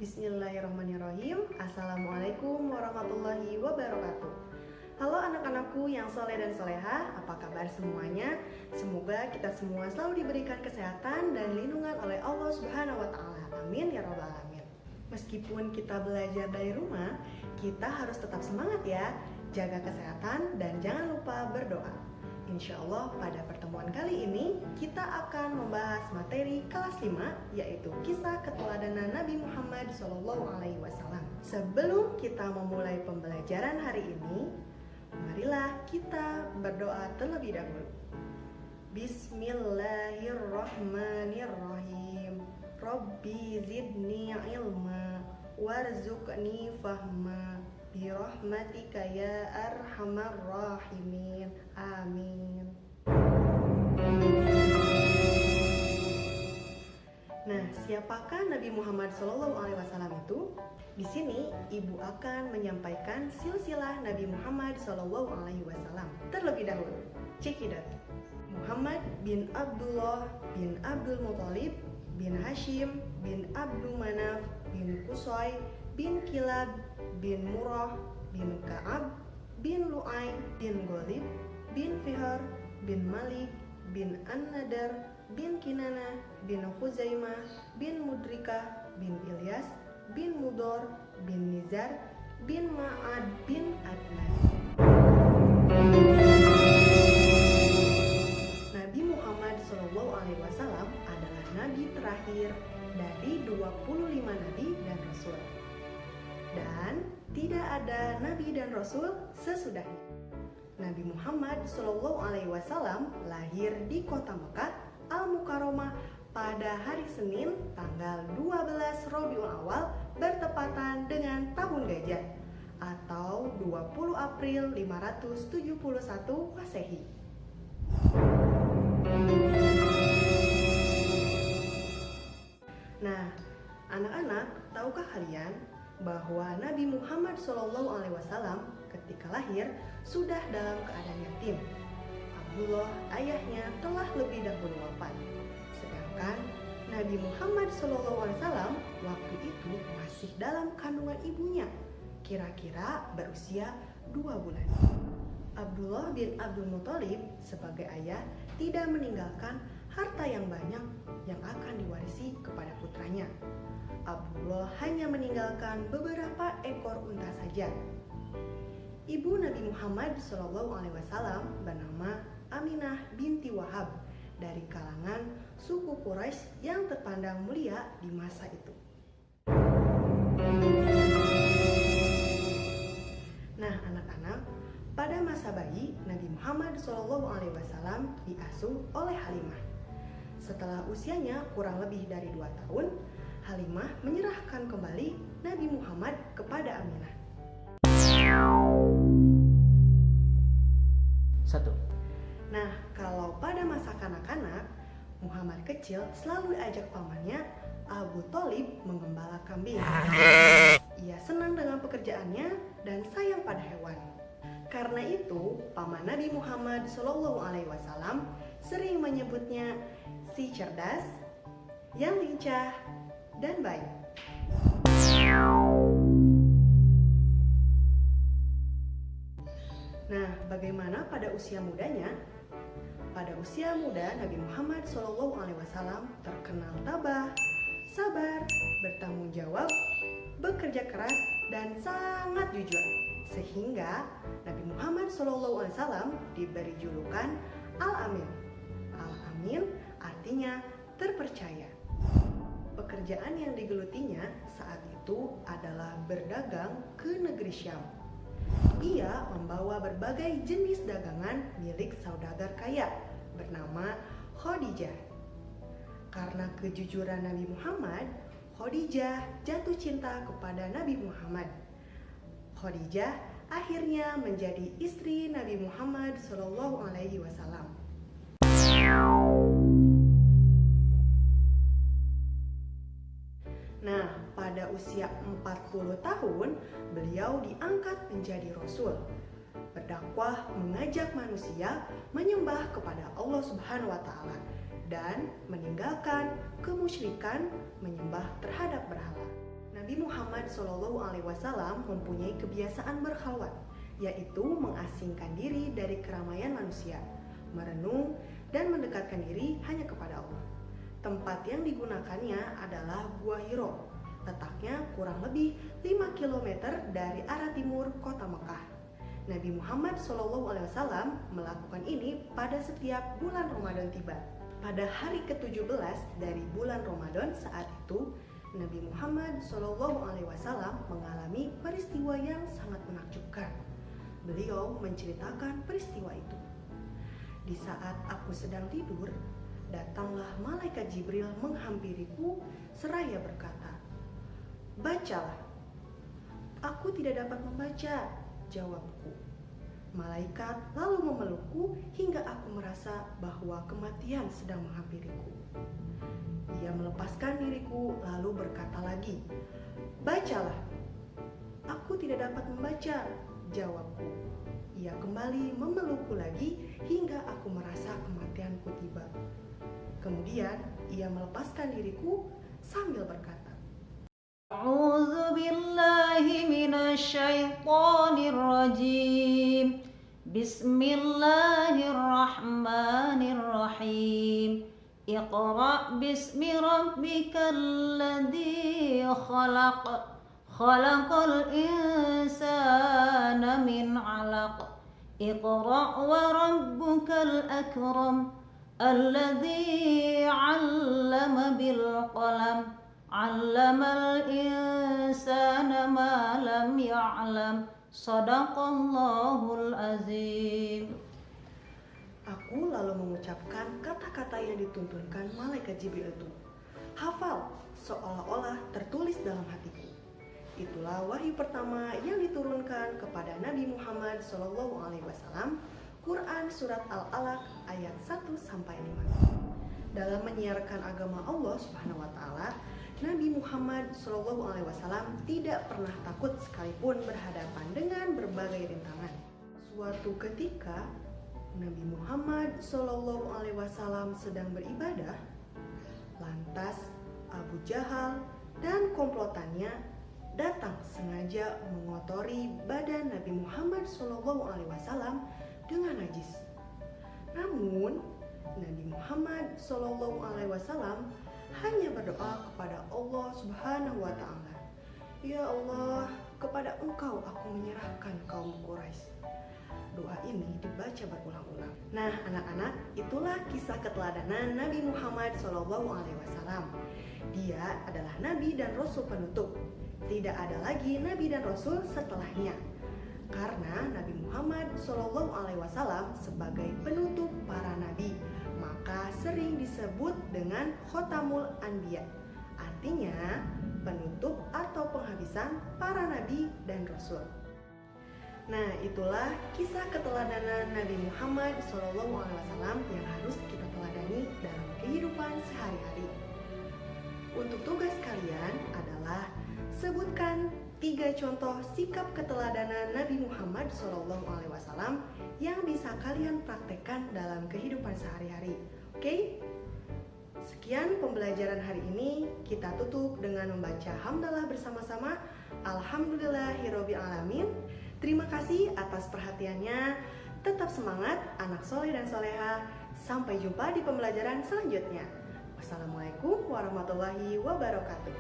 Bismillahirrahmanirrahim. Assalamualaikum warahmatullahi wabarakatuh. Halo anak-anakku yang soleh dan soleha, apa kabar semuanya? Semoga kita semua selalu diberikan kesehatan dan lindungan oleh Allah Subhanahu wa Ta'ala. Amin ya Rabbal Alamin. Meskipun kita belajar dari rumah, kita harus tetap semangat ya, jaga kesehatan dan jangan lupa berdoa. Insya Allah pada pertemuan kali ini kita akan membahas materi kelas 5, yaitu kisah keteladanan Nabi Muhammad SAW. Sebelum kita memulai pembelajaran hari ini, marilah kita berdoa terlebih dahulu. Bismillahirrahmanirrahim. Rabbi zidni ilma warzuqni fahma birahmatika ya arhamar rahimin. Amin. Nah, siapakah Nabi Muhammad SAW itu? Di sini ibu akan menyampaikan silsilah Nabi Muhammad SAW. Terlebih dahulu, cekidot. Muhammad bin Abdullah bin Abdul Muthalib bin Hashim bin Abdul Manaf bin Qusay bin Kilab bin Murrah bin Ka'ab bin Lu'ay bin Ghalib bin Fihr bin Malik bin An-Nadar bin Kinana bin Khuzaimah bin Mudrikah bin Ilyas bin Mudor bin Nizar bin Ma'ad bin Adnan. Nabi Muhammad SAW adalah nabi terakhir dari 25 nabi dan rasul. Dan tidak ada nabi dan rasul sesudahnya. Nabi Muhammad SAW lahir di kota Mekah Al-Mukarramah pada hari Senin tanggal 12 Rabiul Awal bertepatan dengan tahun gajah atau 20 April 571 Masehi. Nah, anak-anak, tahukah kalian bahwa Nabi Muhammad SAW ketika lahir sudah dalam keadaan yatim? Abdullah, ayahnya, telah lebih dahulu wafat. Sedangkan Nabi Muhammad SAW waktu itu masih dalam kandungan ibunya, kira-kira berusia 2 bulan. Abdullah bin Abdul Muthalib sebagai ayah tidak meninggalkan harta yang banyak yang akan diwarisi kepada putranya. Abdullah hanya meninggalkan beberapa ekor unta saja. Ibu Nabi Muhammad SAW bernama Aminah binti Wahab dari kalangan suku Quraisy yang terpandang mulia di masa itu. Nah, anak-anak, pada masa bayi Nabi Muhammad SAW diasuh oleh Halimah. Setelah usianya kurang lebih dari 2 tahun, Halimah menyerahkan kembali Nabi Muhammad kepada Aminah. 1. Nah, kalau pada masa kanak-kanak, Muhammad kecil selalu diajak pamannya Abu Thalib menggembala kambing. Ia senang dengan pekerjaannya dan sayang pada hewan. Karena itu, paman Nabi Muhammad SAW sering menyebutnya si cerdas, yang lincah, dan baik. Nah, bagaimana pada usia mudanya? Pada usia muda, Nabi Muhammad SAW terkenal tabah, sabar, bertanggung jawab, bekerja keras, dan sangat jujur. Sehingga Nabi Muhammad SAW diberi julukan Al-Amin. Al-Amin artinya terpercaya. Pekerjaan yang digelutinya saat itu adalah berdagang ke negeri Syam. Ia membawa berbagai jenis dagangan milik saudagar kaya bernama Khadijah. Karena kejujuran Nabi Muhammad, Khadijah jatuh cinta kepada Nabi Muhammad. Khadijah akhirnya menjadi istri Nabi Muhammad SAW. Nah, pada usia 40 tahun, beliau diangkat menjadi Rasul. Berdakwah mengajak manusia menyembah kepada Allah Subhanahu wa Ta'ala dan meninggalkan kemusyrikan menyembah terhadap berhala. Nabi Muhammad SAW mempunyai kebiasaan berkhalwat, yaitu mengasingkan diri dari keramaian manusia, merenung, dan mendekatkan diri hanya kepada Allah. Tempat yang digunakannya adalah Gua Hiro, letaknya kurang lebih 5 km dari arah timur kota Mekah. Nabi Muhammad SAW melakukan ini pada setiap bulan Ramadan tiba. Pada hari ke-17 dari bulan Ramadan saat itu, Nabi Muhammad SAW mengalami peristiwa yang sangat menakjubkan. Beliau menceritakan peristiwa itu. Di saat aku sedang tidur, datanglah malaikat Jibril menghampiriku seraya berkata, "Bacalah." "Aku tidak dapat membaca," jawabku. Malaikat lalu memelukku hingga aku merasa bahwa kematian sedang menghampiriku. Ia melepaskan diriku lalu berkata lagi, "Bacalah." "Aku tidak dapat membaca," jawabku. Ia kembali memelukku lagi hingga aku merasa kematianku tiba. Kemudian ia melepaskan diriku sambil berkata, A'udzu billahi minasyaitonir rajim. Bismillahirrahmanirrahim. Iqra' bismi rabbikal ladzi khalaq. Khalaqal insana min 'alaq. Iqra' wa rabbukal akram. Alladzi 'allama bil qalam. 'Allamal insana ma lam ya'lam. Shadaqallahul azim. Aku lalu mengucapkan kata-kata yang dituntunkan malaikat Jibril itu. Hafal, seolah-olah tertulis dalam hatiku. Itulah wahyu pertama yang diturunkan kepada Nabi Muhammad SAW, Quran Surat Al-Alaq ayat 1-5. Dalam menyiarkan agama Allah Subhanahu wa Ta'ala, Nabi Muhammad SAW tidak pernah takut sekalipun berhadapan dengan berbagai rintangan. Suatu ketika, Nabi Muhammad SAW sedang beribadah, lantas Abu Jahal dan komplotannya datang sengaja mengotori badan Nabi Muhammad SAW dengan najis. Namun, Nabi Muhammad SAW hanya berdoa kepada Allah Subhanahu wa Ta'ala, "Ya Allah, kepada Engkau aku menyerahkan kaum Quraisy." Doa ini dibaca berulang-ulang. Nah, anak-anak, itulah kisah keteladanan Nabi Muhammad SAW. Dia adalah Nabi dan Rasul penutup. Tidak ada lagi Nabi dan Rasul setelahnya. Karena Nabi Muhammad SAW sebagai penutup para nabi, maka sering disebut dengan Khotamul Anbiya. Artinya, penutup atau penghabisan para nabi dan rasul. Nah, itulah kisah keteladanan Nabi Muhammad SAW yang harus kita teladani dalam kehidupan sehari-hari. Untuk tugas kalian adalah sebutkan 3 contoh sikap keteladanan Nabi Muhammad SAW yang bisa kalian praktekkan dalam kehidupan sehari-hari. Oke? Sekian pembelajaran hari ini. Kita tutup dengan membaca hamdalah bersama-sama. Alhamdulillahirabbil alamin. Terima kasih atas perhatiannya. Tetap semangat anak soleh dan soleha. Sampai jumpa di pembelajaran selanjutnya. Wassalamualaikum warahmatullahi wabarakatuh.